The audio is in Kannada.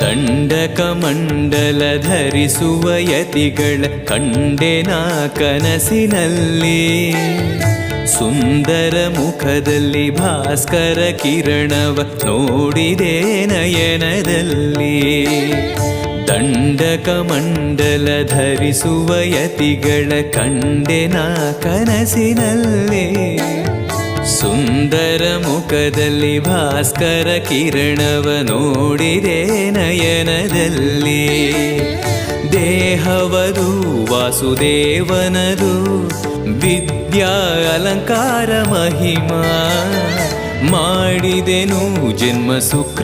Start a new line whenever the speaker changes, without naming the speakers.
ದಂಡಕಮಂಡಲ ಧರಿಸುವ ಯತಿಗಳ ಕಂಡೆನ ಕನಸಿನಲ್ಲಿ. ಸುಂದರ ಮುಖದಲ್ಲಿ ಭಾಸ್ಕರ ಕಿರಣವ ನೋಡಿದೆ ನಯನದಲ್ಲಿ. ದಂಡಕಮಂಡಲ ಧರಿಸುವ ಯತಿಗಳ ಕಂಡೆನ ಕನಸಿನಲ್ಲಿ. ಸುಂದರ ಮುಖದಲ್ಲಿ ಭಾಸ್ಕರ ಕಿರಣವ ನೋಡಿದೆ ನಯನದಲ್ಲಿ. ದೇಹವದು ವಾಸುದೇವನದು ವಿದ್ಯಾ ಅಲಂಕಾರ ಮಹಿಮಾ. ಮಾಡಿದೆನು ಜನ್ಮ ಸುಕೃತದಿಂದ